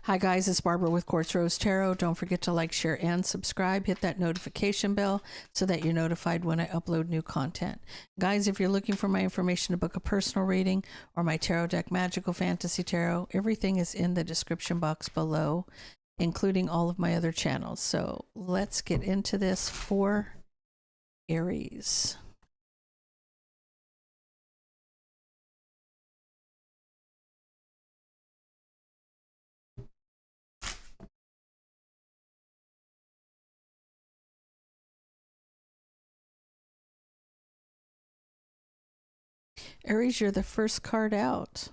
Hi guys, it's Barbara with Quartz Rose Tarot. Don't forget to like, share, and subscribe. Hit that notification bell so that you're notified when I upload new content. Guys, if you're looking for my information to book a personal reading or my tarot deck, Magical Fantasy Tarot, everything is in the description box below, including all of my other channels. So let's get into this for Aries. Aries, you're the first card out.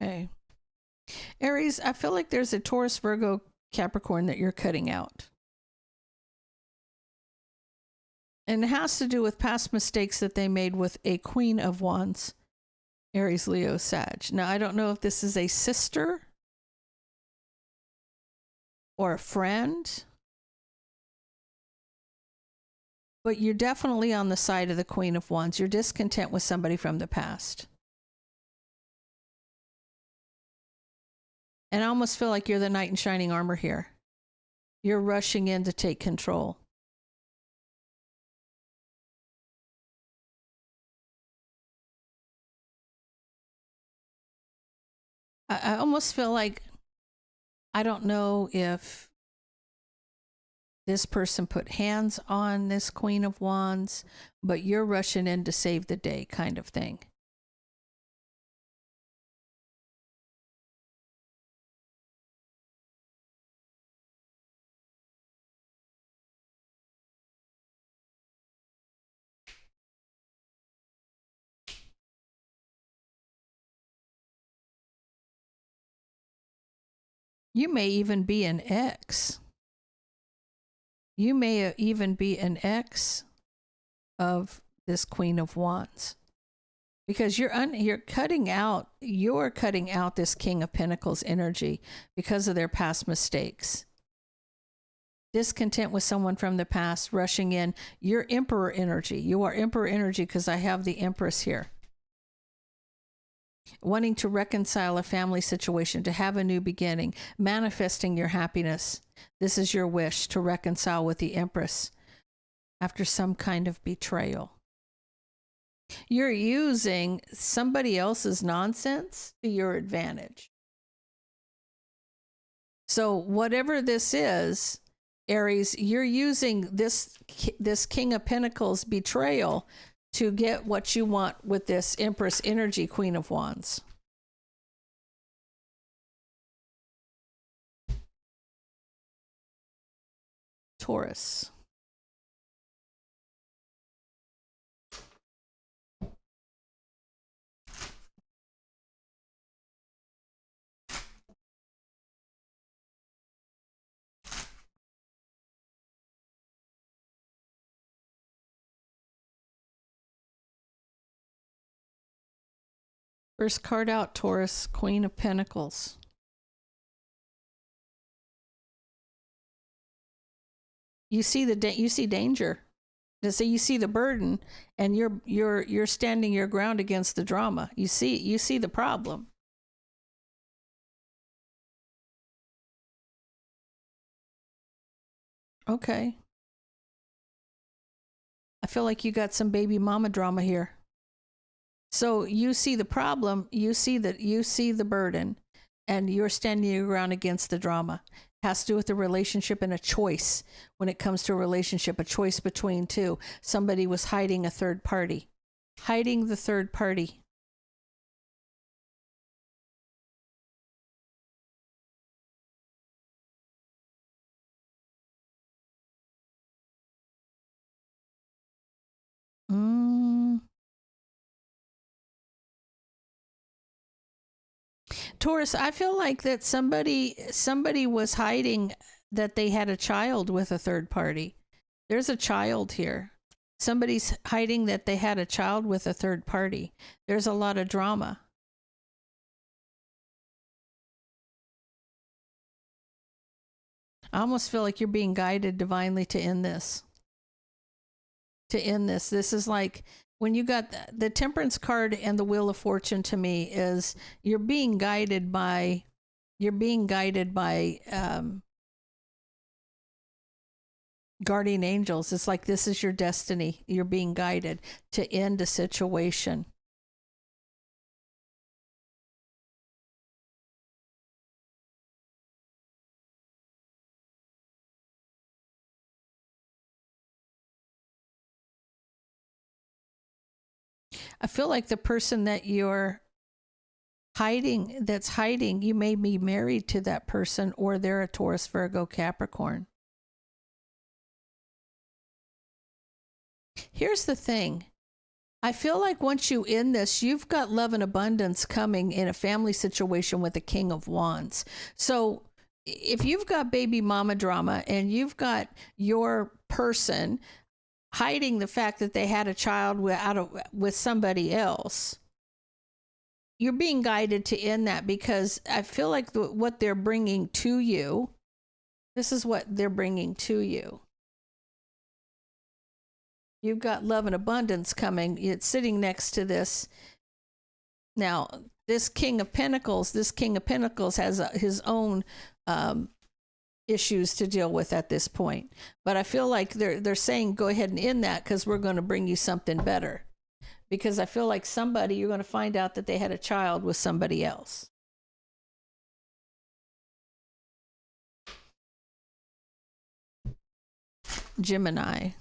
Okay. Aries, I feel like there's a Taurus, Virgo, Capricorn that you're cutting out. And it has to do with past mistakes that they made with a Queen of Wands, Aries, Leo, Sag. Now, I don't know if this is a sister or a friend, but you're definitely on the side of the Queen of Wands. You're discontent with somebody from the past. And I almost feel like you're the knight in shining armor here. You're rushing in to take control. I almost feel like, I don't know if this person put hands on this Queen of Wands, but you're rushing in to save the day kind of thing. You may even be an ex. You may even be an ex of this Queen of Wands, because you're cutting out this King of Pentacles energy because of their past mistakes. Discontent with someone from the past, rushing in. You're Emperor energy. You are Emperor energy because I have the Empress here. Wanting to reconcile a family situation, to have a new beginning, manifesting your happiness. This is your wish, to reconcile with the Empress after some kind of betrayal. You're using somebody else's nonsense to your advantage. So whatever this is, Aries, you're using this King of Pentacles betrayal to get what you want with this Empress energy, Queen of Wands. Taurus. First card out, Taurus, Queen of Pentacles. You see danger. So you see the burden, and you're standing your ground against the drama. You see the problem. Okay. I feel like you got some baby mama drama here. So you see the problem, you see the burden, and you're standing your ground against the drama. It has to do with the relationship and a choice. When it comes to a relationship, a choice between two. Somebody was hiding a third party. Hiding the third party. Taurus, I feel like that somebody was hiding that they had a child with a third party. There's a child here. Somebody's hiding that they had a child with a third party. There's a lot of drama. I almost feel like you're being guided divinely to end this. This is like when you got the Temperance card and the Wheel of Fortune. To me, is you're being guided by guardian angels. It's like this is your destiny. You're being guided to end a situation. I feel like the person that you're hiding, you may be married to that person, or they're a Taurus, Virgo, Capricorn. Here's the thing. I feel like once you end this, you've got love and abundance coming in a family situation with the King of Wands. So if you've got baby mama drama and you've got your person hiding the fact that they had a child with somebody else, you're being guided to end that, because I feel like what they're bringing to you, this is what they're bringing to you. You've got love and abundance coming. It's sitting next to this. Now, this King of Pentacles has his own issues to deal with at this point. But I feel like they're saying go ahead and end that, because we're going to bring you something better. Because I feel like you're going to find out that they had a child with somebody else. Gemini.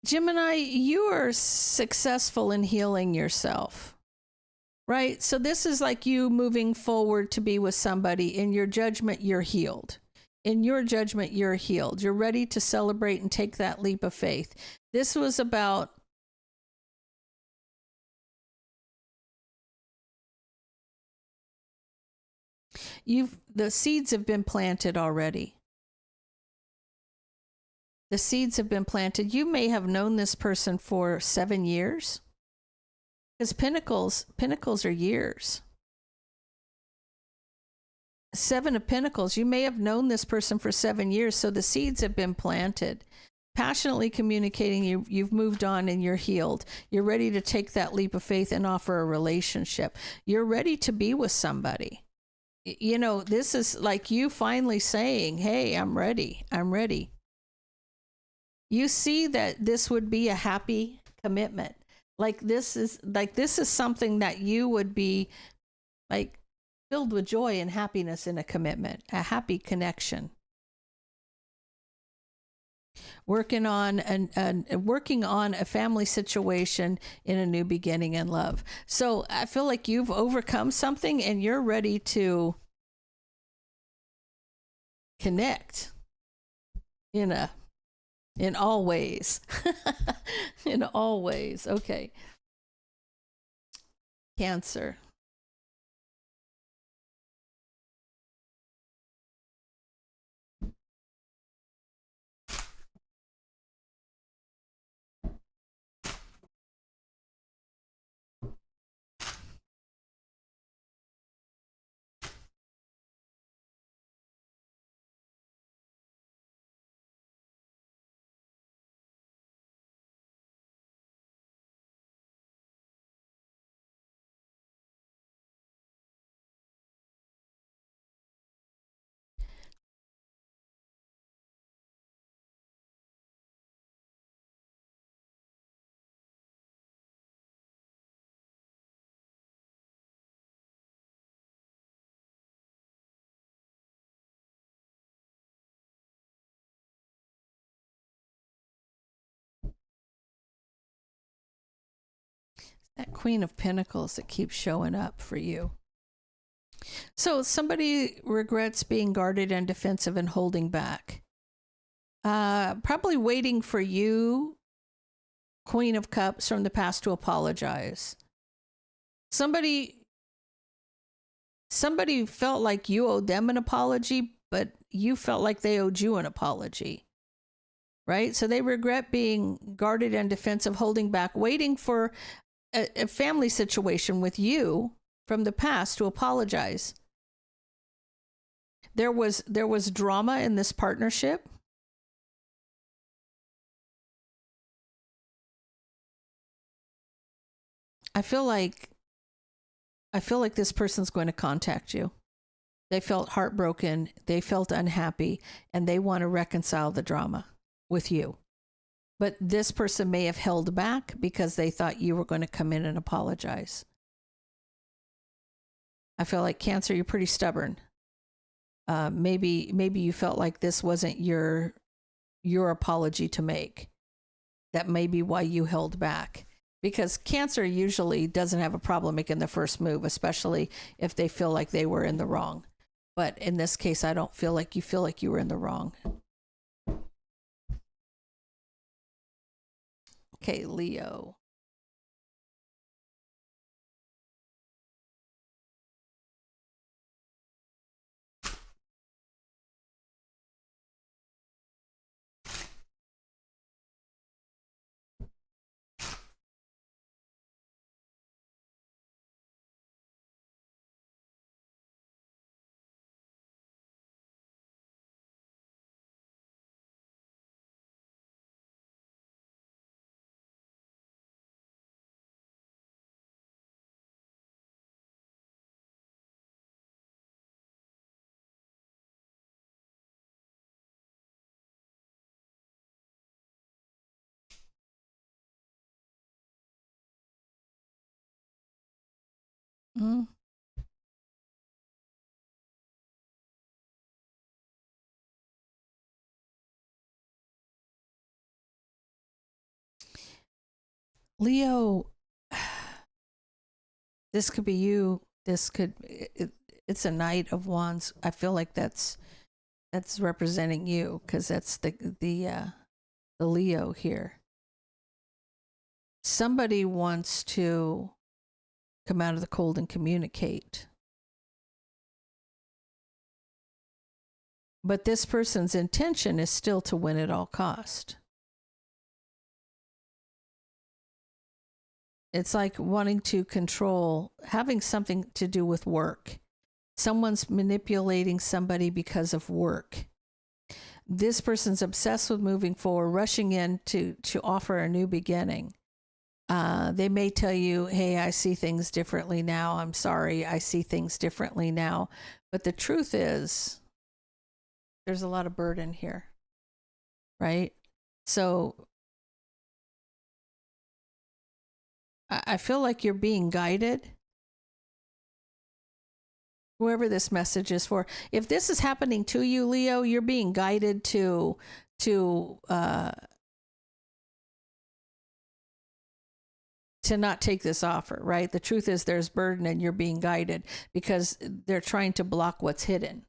Gemini, you are successful in healing yourself, right? So this is like you moving forward to be with somebody. In your judgment, you're healed. In your judgment, you're healed. You're ready to celebrate and take that leap of faith. This was about the seeds have been planted already. The seeds have been planted. You may have known this person for 7 years, because pentacles are years. 7 of Pentacles, you may have known this person for 7 years, so the seeds have been planted. Passionately communicating, you've moved on and you're healed. You're ready to take that leap of faith and offer a relationship. You're ready to be with somebody. You know, this is like you finally saying, hey, I'm ready. I'm ready. You see that this would be a happy commitment. This is something that you would be like filled with joy and happiness in a commitment, a happy connection. Working on a family situation in a new beginning in love. So I feel like you've overcome something and you're ready to connect in all ways. In all ways. Okay. Cancer. That Queen of Pentacles that keeps showing up for you. So somebody regrets being guarded and defensive and holding back. Probably waiting for you, Queen of Cups from the past, to apologize. Somebody felt like you owed them an apology, but you felt like they owed you an apology, right? So they regret being guarded and defensive, holding back, waiting for a family situation with you from the past to apologize. There was drama in this partnership. I feel like this person's going to contact you. They felt heartbroken, they felt unhappy, and they want to reconcile the drama with you. But this person may have held back because they thought you were going to come in and apologize. I feel like Cancer, you're pretty stubborn. Maybe you felt like this wasn't your apology to make. That may be why you held back. Because Cancer usually doesn't have a problem making the first move, especially if they feel like they were in the wrong. But in this case, I don't feel like you were in the wrong. Okay, Leo. Mm. Leo, this could be you. It's a Knight of Wands. I feel like that's representing you, because that's the Leo here. Somebody wants to come out of the cold and communicate. But this person's intention is still to win at all cost. It's like wanting to control, having something to do with work. Someone's manipulating somebody because of work. This person's obsessed with moving forward, rushing in to offer a new beginning. They may tell you, hey, I see things differently now. I'm sorry, I see things differently now. But the truth is, there's a lot of burden here, right? So I feel like you're being guided. Whoever this message is for, if this is happening to you, Leo, you're being guided to not take this offer, right? The truth is there's burden and you're being guided because they're trying to block what's hidden.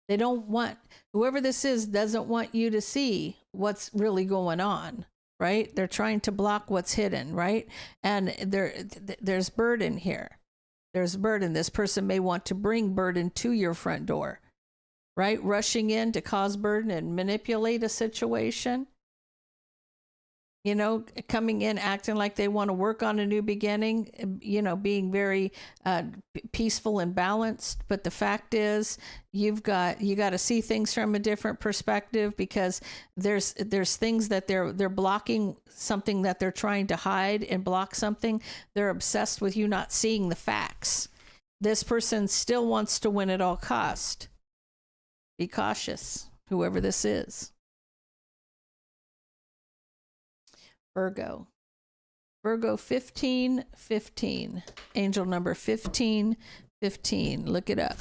They don't want, whoever this is doesn't want you to see what's really going on, right? They're trying to block what's hidden, right? And there's burden here. There's burden. This person may want to bring burden to your front door, right? Rushing in to cause burden and manipulate a situation. You know, coming in, acting like they want to work on a new beginning, you know, being very peaceful and balanced. But the fact is, you got to see things from a different perspective, because there's things that they're blocking, something that they're trying to hide and block something. They're obsessed with you not seeing the facts. This person still wants to win at all cost. Be cautious, whoever this is. Virgo 1515, angel number 1515. Look it up.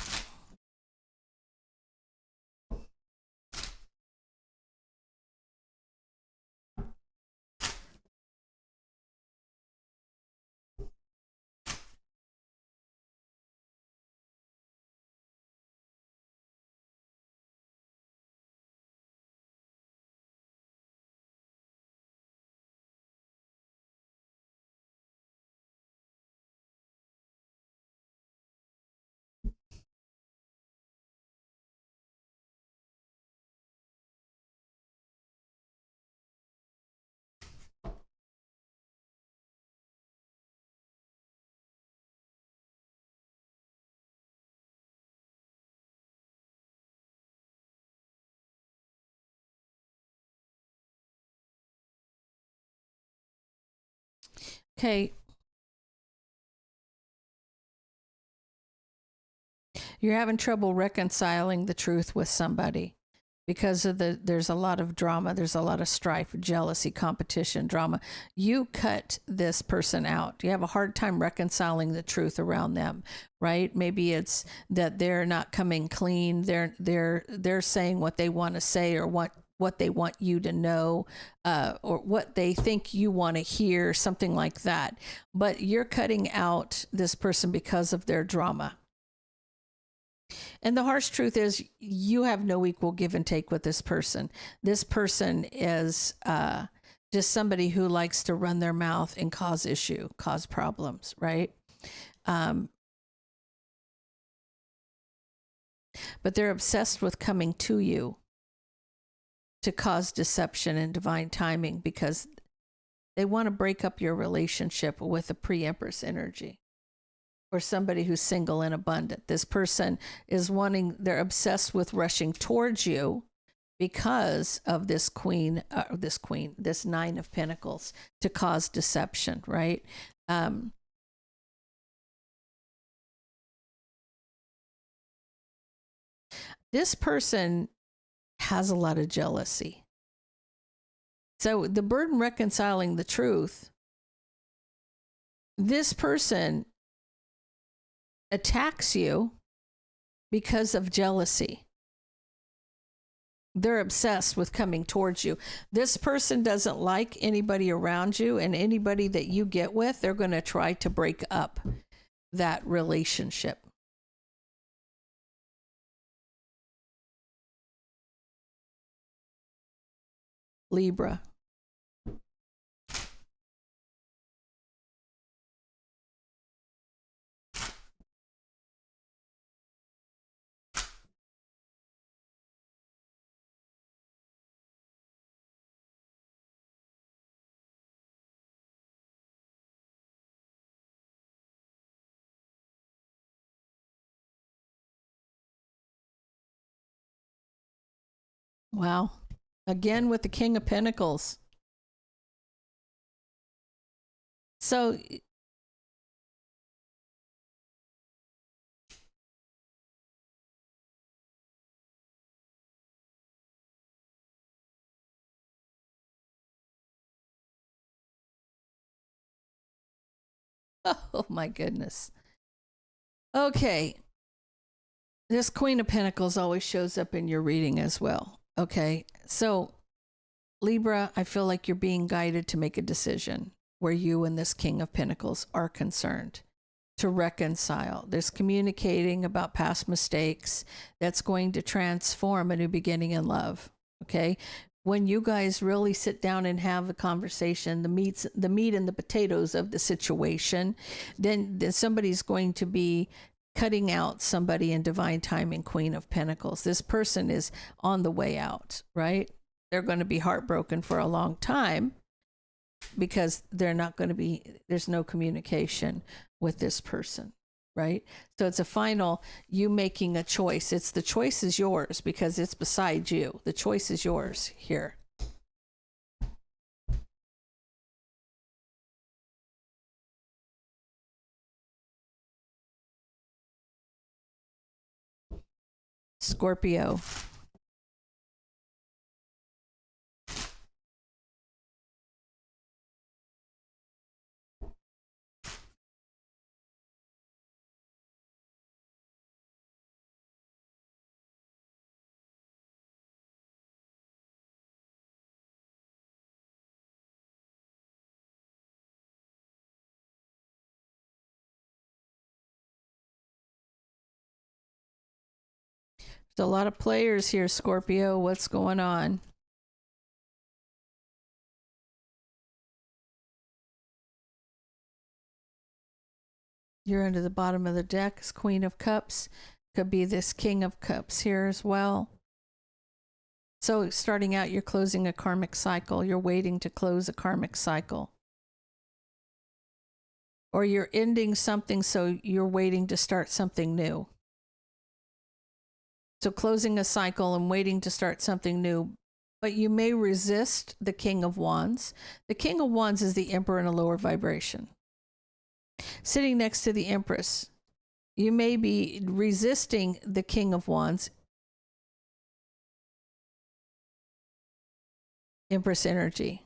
Okay. You're having trouble reconciling the truth with somebody because of there's a lot of drama, there's a lot of strife, jealousy, competition, drama. You cut this person out. You have a hard time reconciling the truth around them, right? Maybe it's that they're not coming clean. They're saying what they want to say, or what they want you to know, or what they think you want to hear, something like that. But you're cutting out this person because of their drama. And the harsh truth is, you have no equal give and take with this person. This person is just somebody who likes to run their mouth and cause problems, right? But they're obsessed with coming to you to cause deception and divine timing, because they want to break up your relationship with a pre-empress energy, or somebody who's single and abundant. This person is they're obsessed with rushing towards you because of this this Nine of Pentacles, to cause deception, right? This person has a lot of jealousy. So the burden reconciling the truth, this person attacks you because of jealousy. They're obsessed with coming towards you. This person doesn't like anybody around you, and anybody that you get with, they're going to try to break up that relationship. Libra. Wow. Again with the King of Pentacles. So oh my goodness. Okay. This Queen of Pentacles always shows up in your reading as well. Okay. So Libra, I feel like you're being guided to make a decision where you and this King of Pentacles are concerned, to reconcile. There's communicating about past mistakes that's going to transform a new beginning in love. Okay. When you guys really sit down and have a conversation, the meat and the potatoes of the situation, then somebody's going to be cutting out somebody in divine timing, Queen of Pentacles. This person is on the way out, right? They're going to be heartbroken for a long time because there's no communication with this person, right? So it's a final, you making a choice. The choice is yours because it's beside you. The choice is yours here. Scorpio. There's a lot of players here, Scorpio. What's going on? You're under the bottom of the deck. It's Queen of Cups. Could be this King of Cups here as well. So starting out, you're closing a karmic cycle. You're waiting to close a karmic cycle. Or you're ending something, so you're waiting to start something new. So closing a cycle and waiting to start something new. but you may resist the King of Wands. The King of Wands is the Emperor in a lower vibration. Sitting next to the Empress, you may be resisting the King of Wands, Empress energy.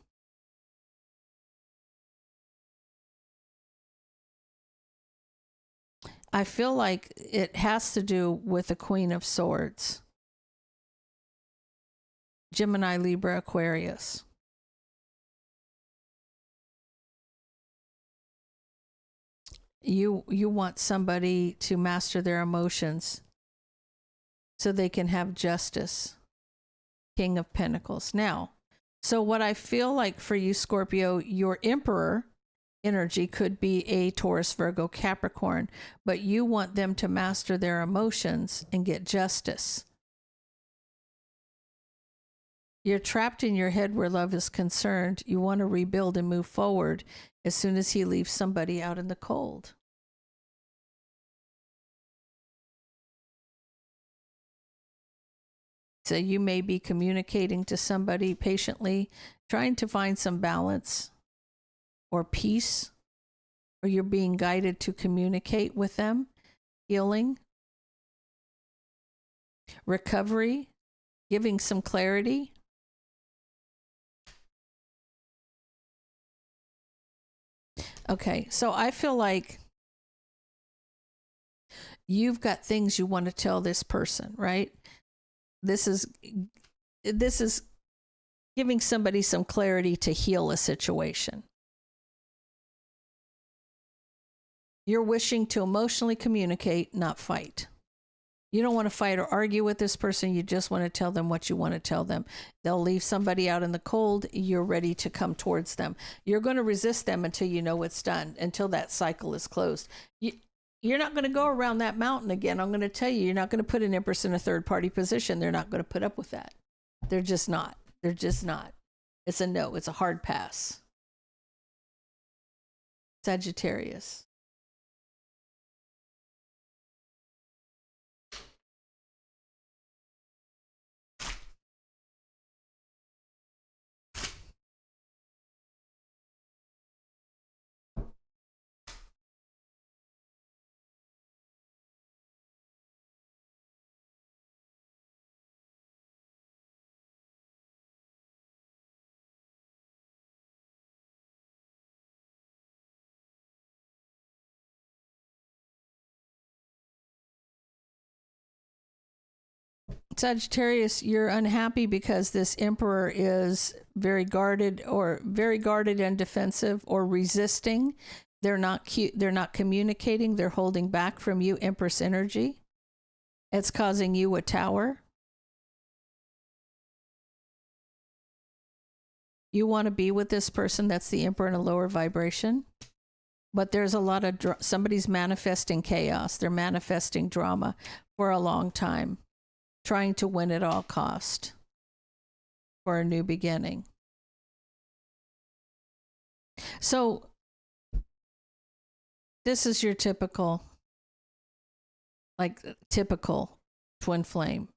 I feel like it has to do with the Queen of Swords. Gemini, Libra, Aquarius. You want somebody to master their emotions so they can have justice. King of Pentacles. Now, so what I feel like for you, Scorpio, your Emperor energy could be a Taurus, Virgo, Capricorn, but you want them to master their emotions and get justice. You're trapped in your head where love is concerned. You want to rebuild and move forward as soon as he leaves somebody out in the cold. So you may be communicating to somebody patiently, trying to find some balance or peace, or you're being guided to communicate with them, healing, recovery, giving some clarity. Okay, so I feel like you've got things you want to tell this person, right? This is giving somebody some clarity to heal a situation. You're wishing to emotionally communicate, not fight. You don't want to fight or argue with this person. You just want to tell them what you want to tell them. They'll leave somebody out in the cold. You're ready to come towards them. You're going to resist them until you know it's done, until that cycle is closed. You're not going to go around that mountain again. I'm going to tell you, you're not going to put an Empress in a third-party position. They're not going to put up with that. They're just not. They're just not. It's a no. It's a hard pass. Sagittarius. Sagittarius, you're unhappy because this Emperor is very guarded and defensive or resisting. They're not communicating. They're holding back from you, Empress energy. It's causing you a tower. You want to be with this person that's the Emperor in a lower vibration. But there's a lot of somebody's manifesting chaos. They're manifesting drama for a long time, trying to win at all cost for a new beginning. So this is your typical twin flame.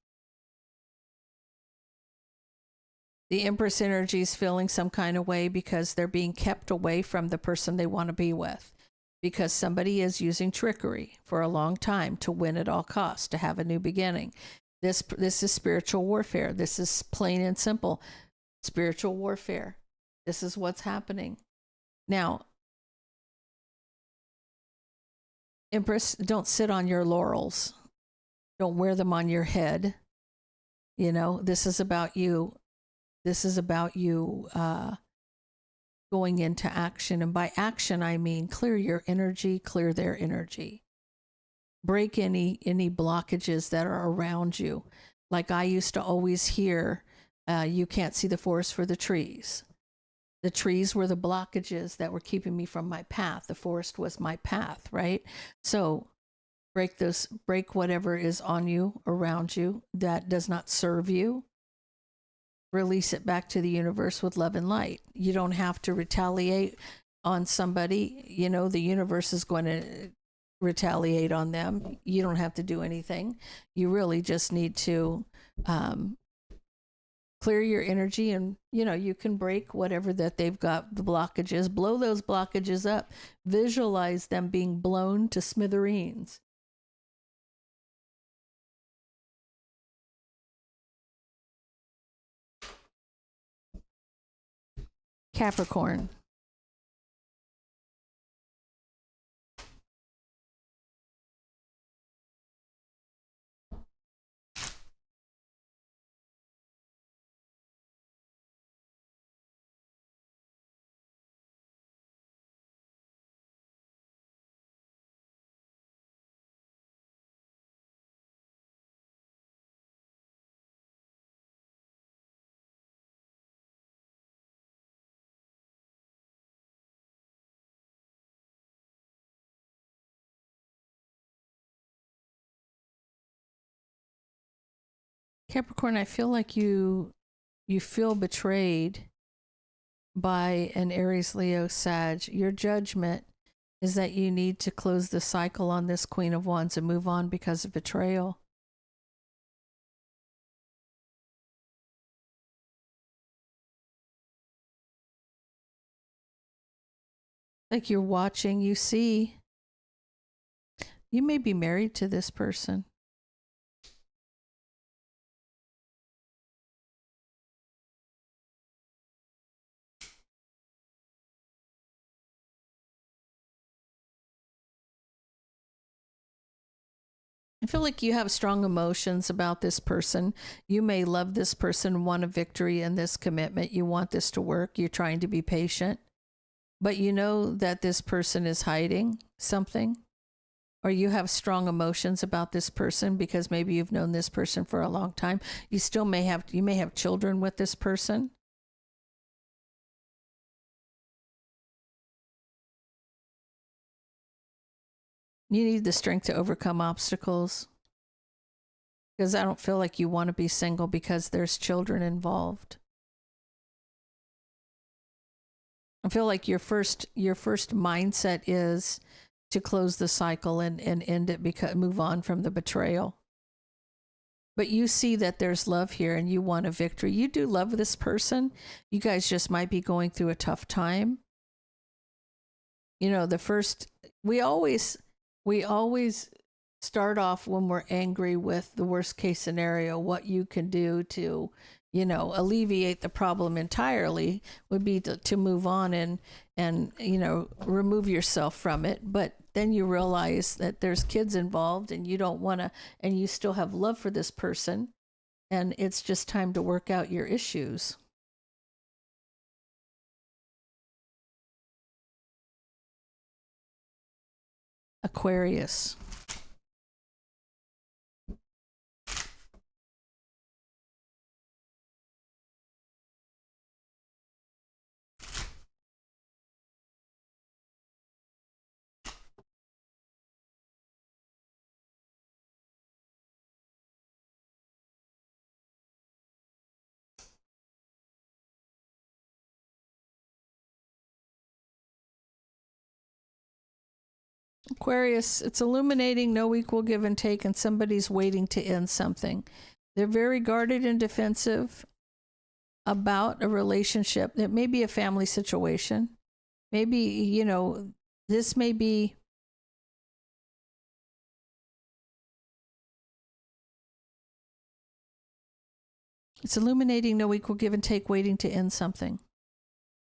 The Empress energy is feeling some kind of way because they're being kept away from the person they want to be with, because somebody is using trickery for a long time to win at all costs, to have a new beginning. This is spiritual warfare. This is plain and simple spiritual warfare. This is what's happening. Now, Empress, don't sit on your laurels. Don't wear them on your head. You know, this is about you. This is about you going into action. And by action, I mean clear your energy, clear their energy. Break any blockages that are around you. Like I used to always hear, you can't see the forest for the trees. The trees were the blockages that were keeping me from my path. The forest was my path, right? So break whatever is on you, around you, that does not serve you. Release it back to the universe with love and light. You don't have to retaliate on somebody. You know, the universe is going to retaliate on them. You don't have to do anything. You really just need to clear your energy, and you can break whatever that they've got, the blockages, blow those blockages up, visualize them being blown to smithereens. Capricorn. Capricorn, I feel like you feel betrayed by an Aries, Leo, Sag. Your judgment is that you need to close the cycle on this Queen of Wands and move on because of betrayal. Like you're watching, you see, you may be married to this person. I feel like you have strong emotions about this person. You may love this person, want a victory in this commitment. You want this to work. You're trying to be patient, but you know that this person is hiding something, or you have strong emotions about this person because maybe you've known this person for a long time. You may have children with this person. You need the strength to overcome obstacles, because I don't feel like you want to be single because there's children involved. I feel like your first mindset is to close the cycle and end it, because move on from the betrayal. But you see that there's love here and you want a victory. You do love this person. You guys just might be going through a tough time. We always start off when we're angry with the worst case scenario. What you can do to, alleviate the problem entirely would be to move on and remove yourself from it. But then you realize that there's kids involved and you don't want to, and you still have love for this person, and it's just time to work out your issues. Aquarius. Aquarius, it's illuminating, no equal give and take, and somebody's waiting to end something. They're very guarded and defensive about a relationship. It may be a family situation. Maybe, this may be. It's illuminating, no equal give and take, waiting to end something.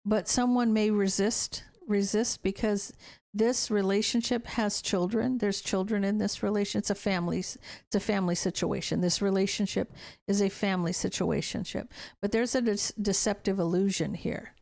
But someone may resist because this relationship has children. There's children in this relation. It's a family situation. This relationship is a family situationship. But there's a deceptive illusion here.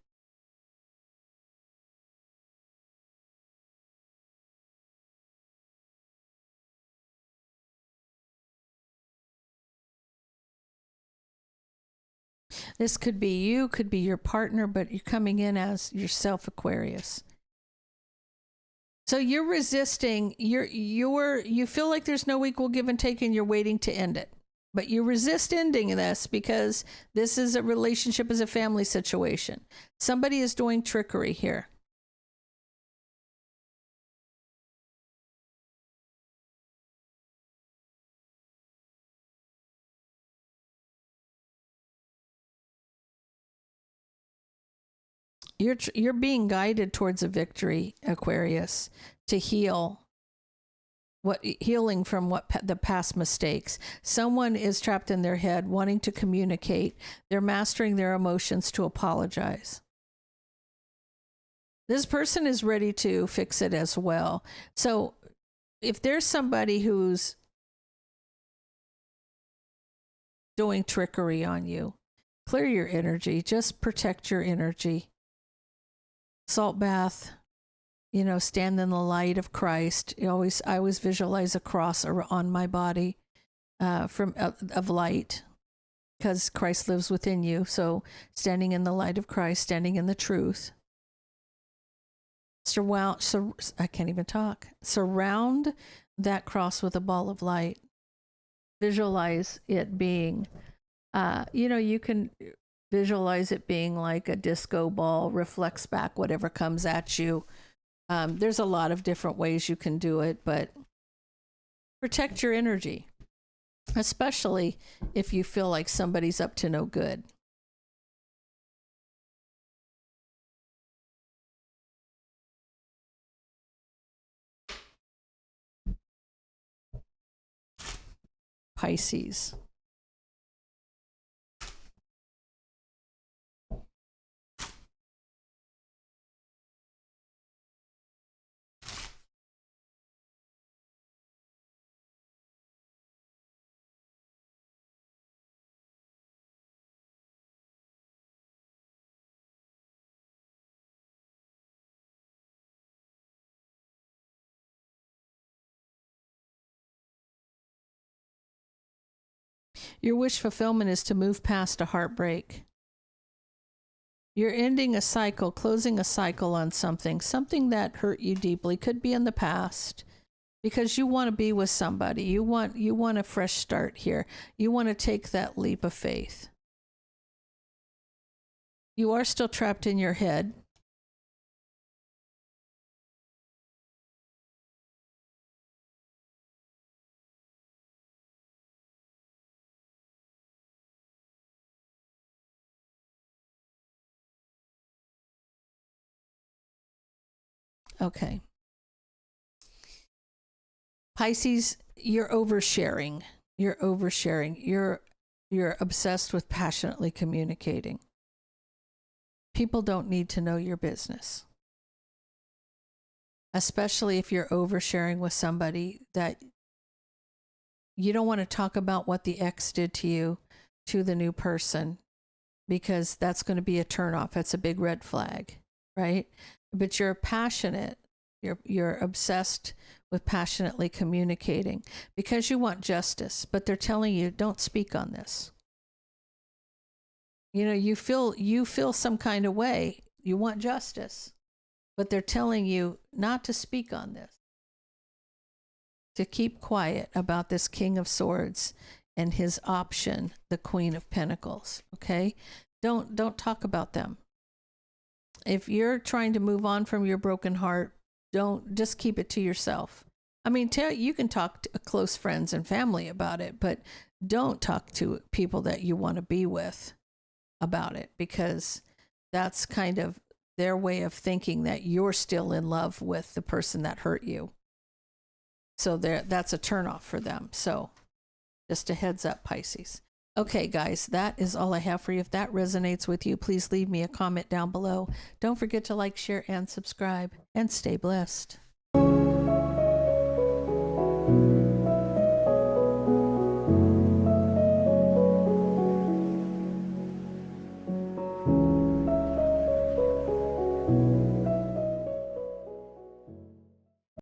This could be you, could be your partner, but you're coming in as yourself, Aquarius. So you're resisting, you feel like there's no equal give and take and you're waiting to end it. But you resist ending this because this is a relationship, is a family situation. Somebody is doing trickery here. You're being guided towards a victory, Aquarius, to healing from the past mistakes. Someone is trapped in their head wanting to communicate. They're mastering their emotions to apologize. This person is ready to fix it as well. So if there's somebody who's doing trickery on you, clear your energy. Just protect your energy. Salt bath, stand in the light of Christ. I always visualize a cross on my body of light, because Christ lives within you. So standing in the light of Christ, standing in the truth. I can't even talk. Surround that cross with a ball of light. Visualize it being, you can visualize it being like a disco ball, reflects back whatever comes at you. There's a lot of different ways you can do it, but protect your energy, especially if you feel like somebody's up to no good. Pisces. Your wish fulfillment is to move past a heartbreak. You're ending a cycle, closing a cycle on something that hurt you deeply. Could be in the past, because you want to be with somebody. You want a fresh start here. You want to take that leap of faith. You are still trapped in your head. Okay. Pisces, you're oversharing. You're oversharing. You're obsessed with passionately communicating. People don't need to know your business. Especially if you're oversharing with somebody that you don't want to talk about what the ex did to you, to the new person, because that's going to be a turnoff. That's a big red flag, right? But you're passionate. You're obsessed with passionately communicating because you want justice, but they're telling you, don't speak on this. You feel some kind of way. You want justice, but they're telling you not to speak on this. To keep quiet about this King of Swords and his option, the Queen of Pentacles. Okay? Don't talk about them. If you're trying to move on from your broken heart, don't just keep it to yourself. I mean, you can talk to close friends and family about it, but don't talk to people that you want to be with about it, because that's kind of their way of thinking that you're still in love with the person that hurt you. So that's a turnoff for them. So just a heads up, Pisces. Okay, guys, that is all I have for you. If that resonates with you, please leave me a comment down below. Don't forget to like, share, and subscribe, and stay blessed.